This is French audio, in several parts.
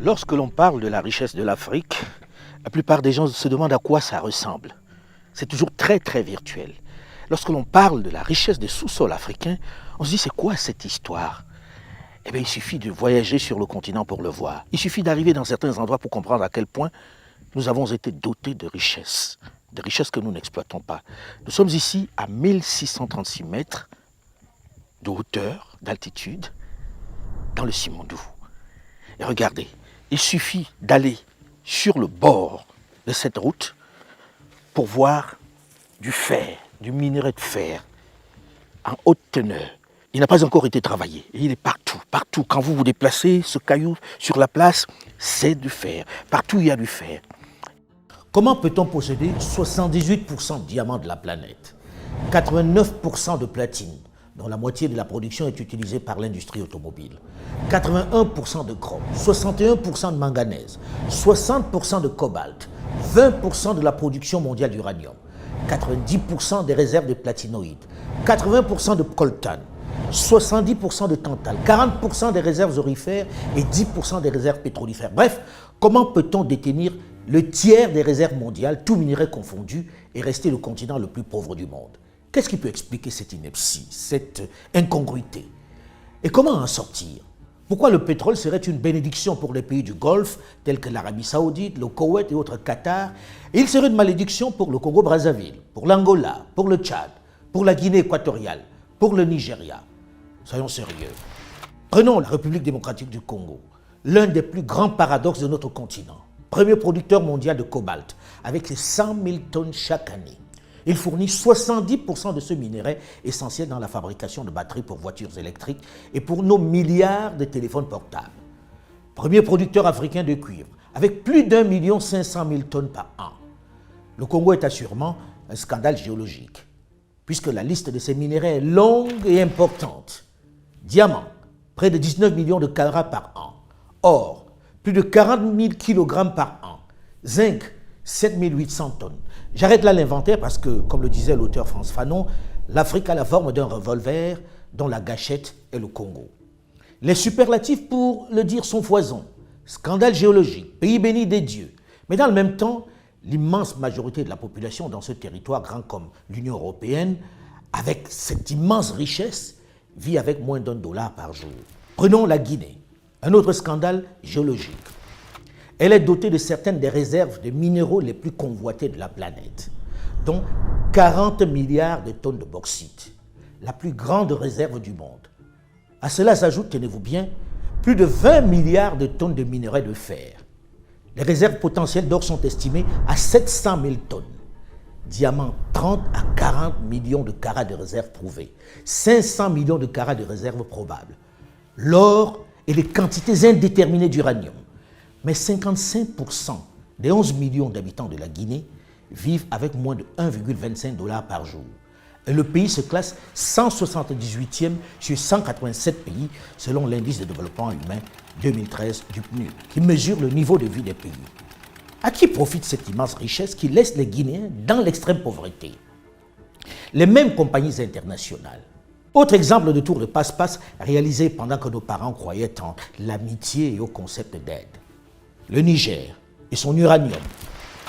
Lorsque l'on parle de la richesse de l'Afrique, la plupart des gens se demandent à quoi ça ressemble. C'est toujours très virtuel. Lorsque l'on parle de la richesse des sous-sols africains, on se dit c'est quoi cette histoire? Eh bien, il suffit de voyager sur le continent pour le voir. Il suffit d'arriver dans certains endroits pour comprendre à quel point nous avons été dotés de richesses que nous n'exploitons pas. Nous sommes ici à 1636 mètres de hauteur, d'altitude, dans le Simandou. Et regardez, il suffit d'aller sur le bord de cette route pour voir du fer, du minerai de fer en haute teneur. Il n'a pas encore été travaillé. Et il est partout. Quand vous vous déplacez, ce caillou sur la place, c'est du fer. Partout, il y a du fer. Comment peut-on posséder 78% de diamants de la planète, 89% de platine, dont la moitié de la production est utilisée par l'industrie automobile, 81% de chrome, 61% de manganèse, 60% de cobalt, 20% de la production mondiale d'uranium, 90% des réserves de platinoïdes, 80% de coltan, 70% de tantal, 40% des réserves aurifères et 10% des réserves pétrolifères. Bref, comment peut-on détenir le tiers des réserves mondiales, tout minerai confondu, et rester le continent le plus pauvre du monde? Qu'est-ce qui peut expliquer cette ineptie, cette incongruité? Et comment en sortir? Pourquoi le pétrole serait une bénédiction pour les pays du Golfe, tels que l'Arabie Saoudite, le Koweït et autres Qatar, et il serait une malédiction pour le Congo-Brazzaville, pour l'Angola, pour le Tchad, pour la Guinée équatoriale, pour le Nigeria? Soyons sérieux. Prenons la République démocratique du Congo, l'un des plus grands paradoxes de notre continent. Premier producteur mondial de cobalt, avec ses 100 000 tonnes chaque année. Il fournit 70% de ce minerai essentiel dans la fabrication de batteries pour voitures électriques et pour nos milliards de téléphones portables. Premier producteur africain de cuivre, avec plus d'1 500 000 tonnes par an. Le Congo est assurément un scandale géologique, puisque la liste de ces minéraux est longue et importante. Diamant, près de 19 millions de carats par an. Or, plus de 40 000 kg par an. Zinc, 7 800 tonnes. J'arrête là l'inventaire parce que, comme le disait l'auteur Frantz Fanon, l'Afrique a la forme d'un revolver dont la gâchette est le Congo. Les superlatifs, pour le dire, sont foison. Scandale géologique, pays béni des dieux. Mais dans le même temps, l'immense majorité de la population dans ce territoire grand comme l'Union européenne, avec cette immense richesse, vit avec moins d'$1 par jour. Prenons la Guinée, un autre scandale géologique. Elle est dotée de certaines des réserves de minéraux les plus convoités de la planète, dont 40 milliards de tonnes de bauxite, la plus grande réserve du monde. À cela s'ajoute, tenez-vous bien, plus de 20 milliards de tonnes de minerais de fer. Les réserves potentielles d'or sont estimées à 700 000 tonnes. Diamants, 30 à 40 millions de carats de réserves prouvées, 500 millions de carats de réserves probables. L'or et les quantités indéterminées d'uranium. Mais 55% des 11 millions d'habitants de la Guinée vivent avec moins de 1,25 $ par jour. Et le pays se classe 178e sur 187 pays selon l'indice de développement humain 2013 du PNUD, qui mesure le niveau de vie des pays. À qui profite cette immense richesse qui laisse les Guinéens dans l'extrême pauvreté? Les mêmes compagnies internationales. Autre exemple de tour de passe-passe réalisé pendant que nos parents croyaient en l'amitié et au concept d'aide. Le Niger et son uranium,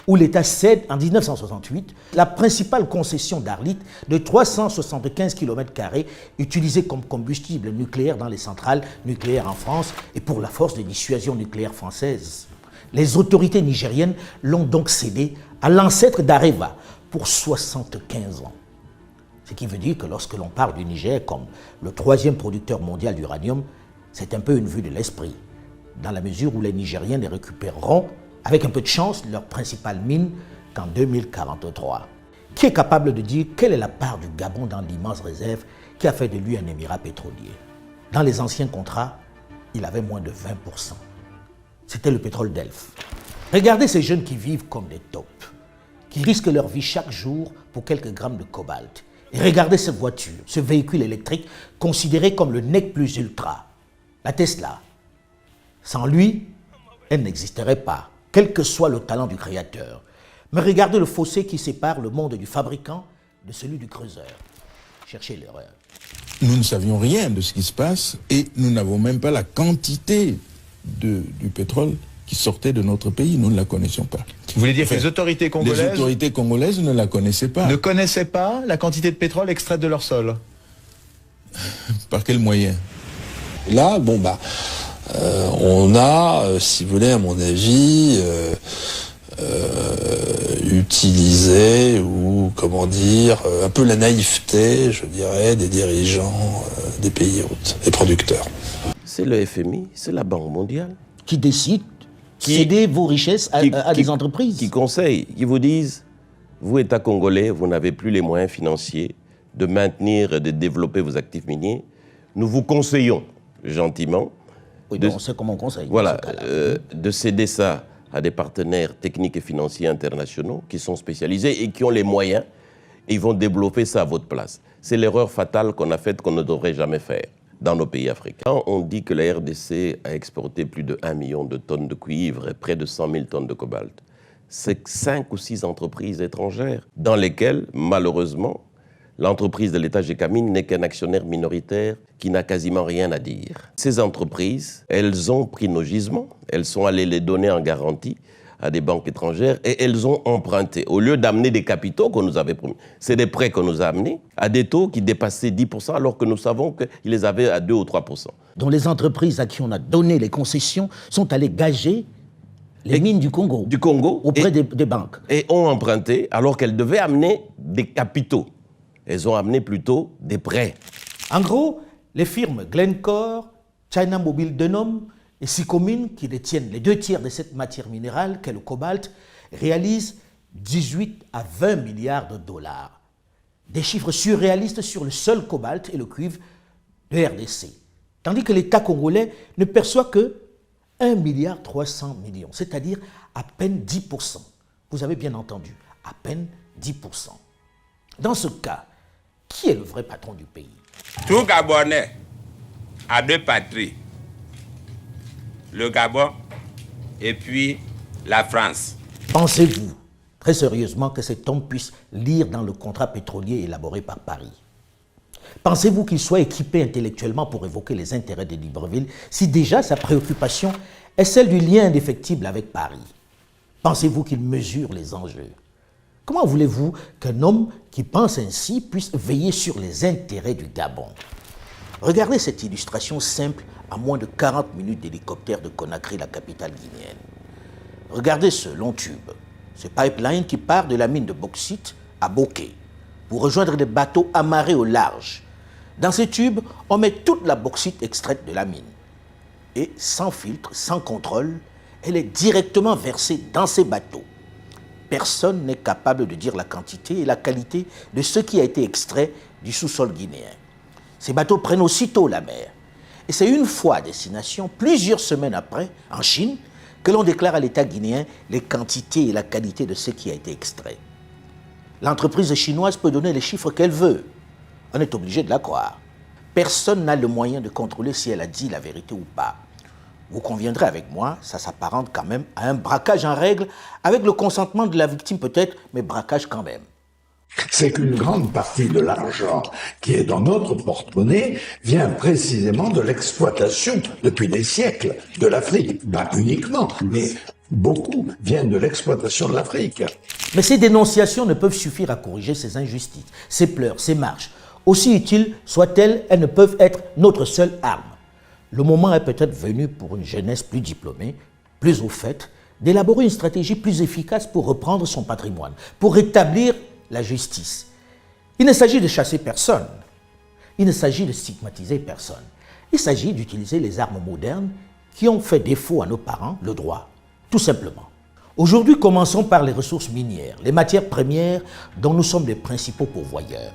où l'État cède en 1968 la principale concession d'Arlit de 375 km² utilisée comme combustible nucléaire dans les centrales nucléaires en France et pour la force de dissuasion nucléaire française. Les autorités nigériennes l'ont donc cédé à l'ancêtre d'Areva pour 75 ans. Ce qui veut dire que lorsque l'on parle du Niger comme le 3e producteur mondial d'uranium, c'est un peu une vue de l'esprit, dans la mesure où les Nigériens les récupéreront, avec un peu de chance, leur principale mine qu'en 2043. Qui est capable de dire quelle est la part du Gabon dans l'immense réserve qui a fait de lui un émirat pétrolier? Dans les anciens contrats, il avait moins de 20%. C'était le pétrole d'Elf. Regardez ces jeunes qui vivent comme des taupes, qui risquent leur vie chaque jour pour quelques grammes de cobalt. Et regardez cette voiture, ce véhicule électrique considéré comme le nec plus ultra, la Tesla. Sans lui, elle n'existerait pas, quel que soit le talent du créateur. Mais regardez le fossé qui sépare le monde du fabricant de celui du creuseur. Cherchez l'erreur. Nous ne savions rien de ce qui se passe et nous n'avons même pas la quantité du pétrole qui sortait de notre pays. Nous ne la connaissions pas. Vous voulez dire que les autorités congolaises ne la connaissaient pas. Ne connaissaient pas la quantité de pétrole extraite de leur sol? Par quel moyen? Là, on a, si vous voulez, à mon avis, utilisé, ou comment dire, un peu la naïveté, je dirais, des dirigeants des pays hôtes et producteurs. C'est le FMI, c'est la Banque mondiale. Qui décide de céder vos richesses à des entreprises. Qui conseillent, qui vous disent, vous, État congolais, vous n'avez plus les moyens financiers de maintenir et de développer vos actifs miniers. Nous vous conseillons, gentiment, oui, on sait comment on conseille. Voilà, de céder ça à des partenaires techniques et financiers internationaux qui sont spécialisés et qui ont les moyens, et ils vont développer ça à votre place. C'est l'erreur fatale qu'on a faite, qu'on ne devrait jamais faire dans nos pays africains. Quand on dit que la RDC a exporté plus de 1 million de tonnes de cuivre et près de 100 000 tonnes de cobalt, c'est 5 ou 6 entreprises étrangères dans lesquelles, malheureusement, l'entreprise de l'État Gécamine n'est qu'un actionnaire minoritaire qui n'a quasiment rien à dire. Ces entreprises, elles ont pris nos gisements, elles sont allées les donner en garantie à des banques étrangères et elles ont emprunté. Au lieu d'amener des capitaux qu'on nous avait promis, c'est des prêts qu'on nous a amenés à des taux qui dépassaient 10% alors que nous savons qu'ils les avaient à 2 ou 3%. Dont les entreprises à qui on a donné les concessions sont allées gager les mines du Congo. Auprès des banques. Et ont emprunté alors qu'elles devaient amener des capitaux. Elles ont amené plutôt des prêts. En gros, les firmes Glencore, China Mobile Denom et Sycomine, qui détiennent les 2 tiers de cette matière minérale qu'est le cobalt, réalisent 18 à 20 milliards de dollars. Des chiffres surréalistes sur le seul cobalt et le cuivre de RDC. Tandis que l'État congolais ne perçoit que 1,3 milliard, c'est-à-dire à peine 10%. Vous avez bien entendu, à peine 10%. Dans ce cas, qui est le vrai patron du pays? Tout Gabonais a 2 patries. Le Gabon et puis la France. Pensez-vous, très sérieusement, que cet homme puisse lire dans le contrat pétrolier élaboré par Paris? Pensez-vous qu'il soit équipé intellectuellement pour évoquer les intérêts de Libreville si déjà sa préoccupation est celle du lien indéfectible avec Paris? Pensez-vous qu'il mesure les enjeux? Comment voulez-vous qu'un homme qui pense ainsi puisse veiller sur les intérêts du Gabon? Regardez cette illustration simple à moins de 40 minutes d'hélicoptère de Conakry, la capitale guinéenne. Regardez ce long tube, ce pipeline qui part de la mine de bauxite à Bokeh pour rejoindre des bateaux amarrés au large. Dans ce tube, on met toute la bauxite extraite de la mine. Et sans filtre, sans contrôle, elle est directement versée dans ces bateaux. Personne n'est capable de dire la quantité et la qualité de ce qui a été extrait du sous-sol guinéen. Ces bateaux prennent aussitôt la mer. Et c'est une fois à destination, plusieurs semaines après, en Chine, que l'on déclare à l'État guinéen les quantités et la qualité de ce qui a été extrait. L'entreprise chinoise peut donner les chiffres qu'elle veut. On est obligé de la croire. Personne n'a le moyen de contrôler si elle a dit la vérité ou pas. Vous conviendrez avec moi, ça s'apparente quand même à un braquage en règle, avec le consentement de la victime peut-être, mais braquage quand même. C'est qu'une grande partie de l'argent qui est dans notre porte-monnaie vient précisément de l'exploitation, depuis des siècles, de l'Afrique. Pas uniquement, mais beaucoup viennent de l'exploitation de l'Afrique. Mais ces dénonciations ne peuvent suffire à corriger ces injustices, ces pleurs, ces marches. Aussi utiles soient-elles, elles ne peuvent être notre seule arme. Le moment est peut-être venu pour une jeunesse plus diplômée, plus au fait, d'élaborer une stratégie plus efficace pour reprendre son patrimoine, pour rétablir la justice. Il ne s'agit de chasser personne, il ne s'agit de stigmatiser personne. Il s'agit d'utiliser les armes modernes qui ont fait défaut à nos parents, le droit, tout simplement. Aujourd'hui, commençons par les ressources minières, les matières premières dont nous sommes les principaux pourvoyeurs.